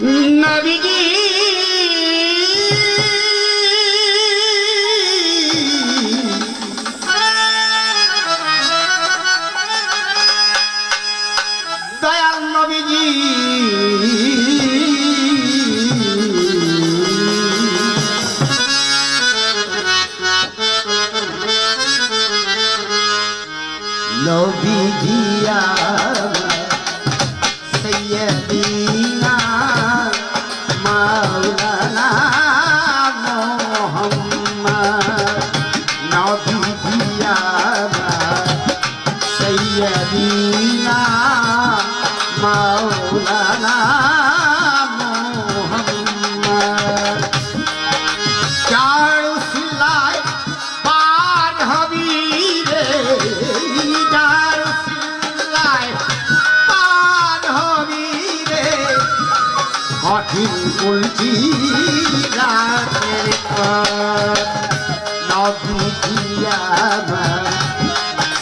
নবীজি দয়াল নবীজি নবীজি সৈয়দিনা মাওলানা মুহাম্মদ নবীজি সৈয়দিনা মাওলানা মুহাম্মদ চারু সিলাই পার হবি রে চারু সিলাই পার হবি রে কঠিন বলছি রাতের নবীজি আমার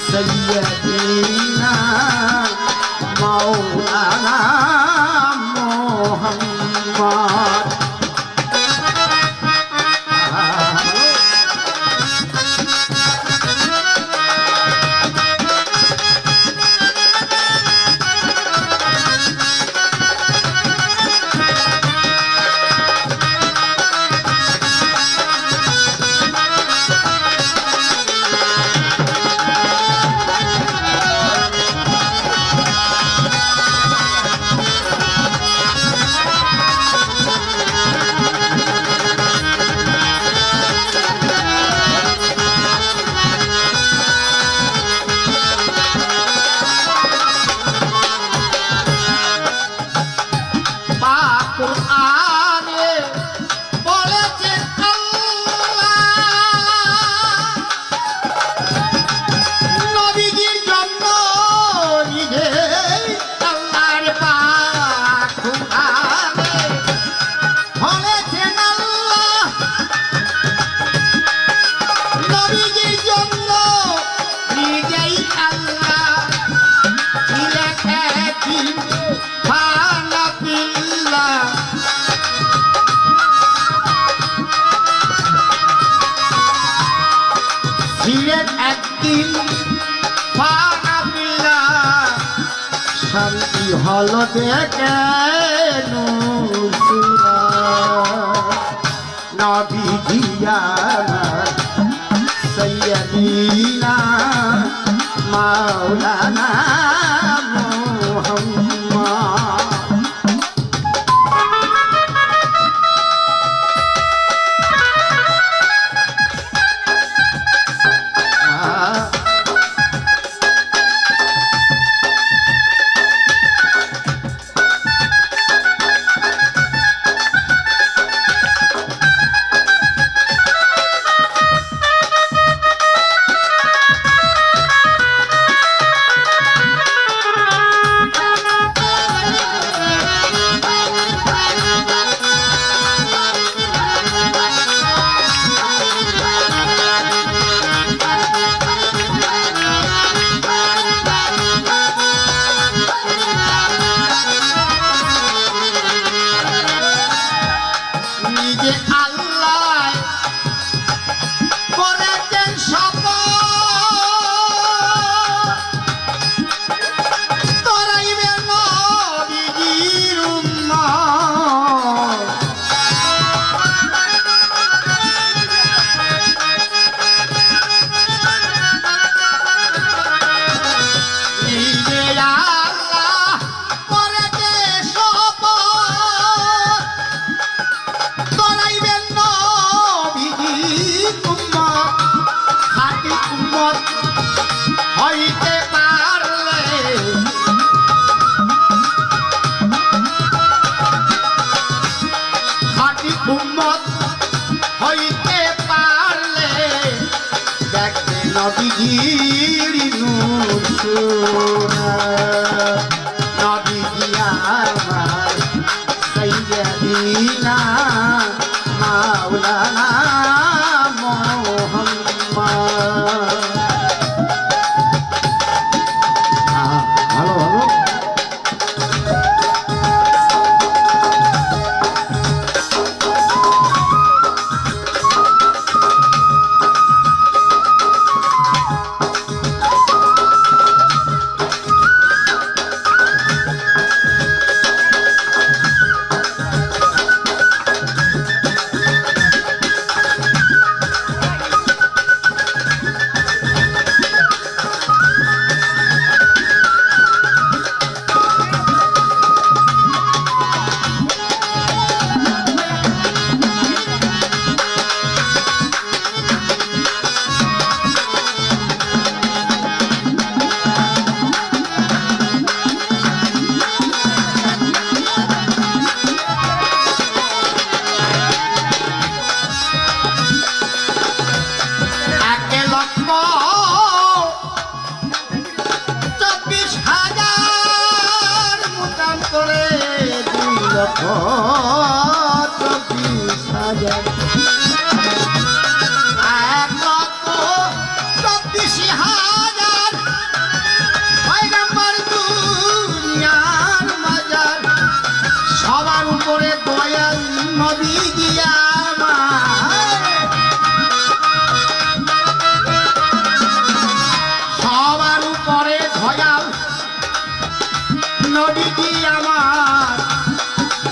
সৈয়দিনা মাওলানা মুহাম্মদ একদিন শান্তি হল দেখে নবীজি আমার সৈয়দিনা মাওলানা মুহাম্মদ নবীজির নূর সোনা নবীজি আমার সৈয়দিনা মাওলানা মুহাম্মদ। ভালো ভালো কত বিশ হাজার 1,24,000 পয়গম্বর দুনিয়ার মাজার সবার উপরে দয়াল নবী দিয়া সবার উপরে দয়াল নবী আমার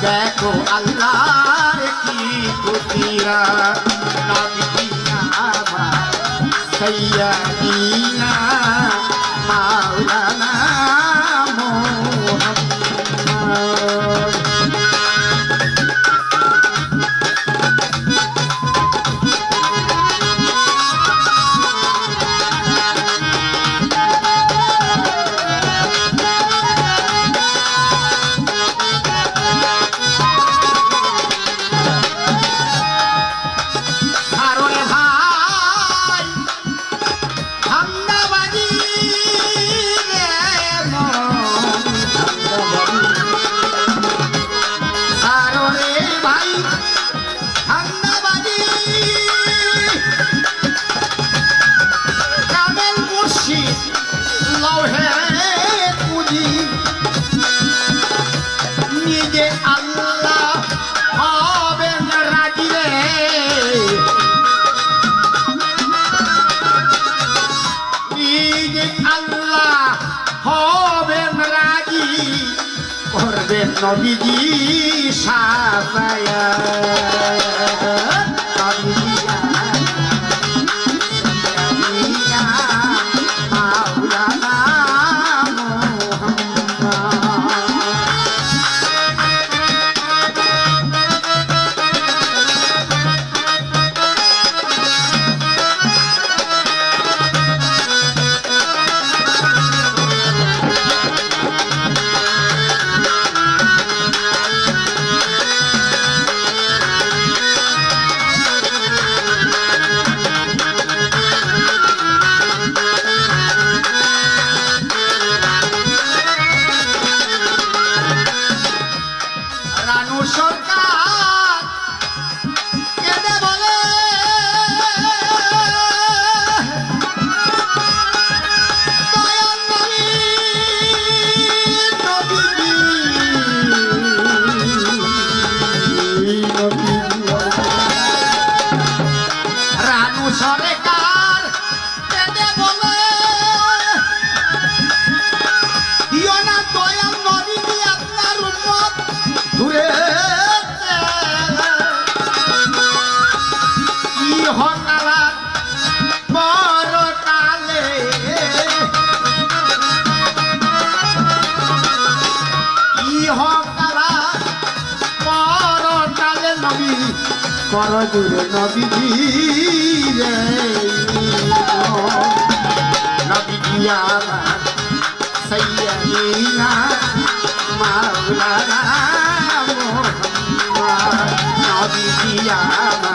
দেখো আল্লাহর কি কুতিরা নবী আমার সৈয়দিনা মাওলানা মুহাম্মদ নবীজি সাফায়া মাওলানা সরকার কেঁদে বলে দিও না দয়াল নবী আপনার উম্মত দূরে ইহকালা পরকালে ইহকালা পরকালে নবী কর দূরে নবীজি রে নবীজি আমার সৈয়দিনা মাওলানা মুহাম্মদ নবীজি আমার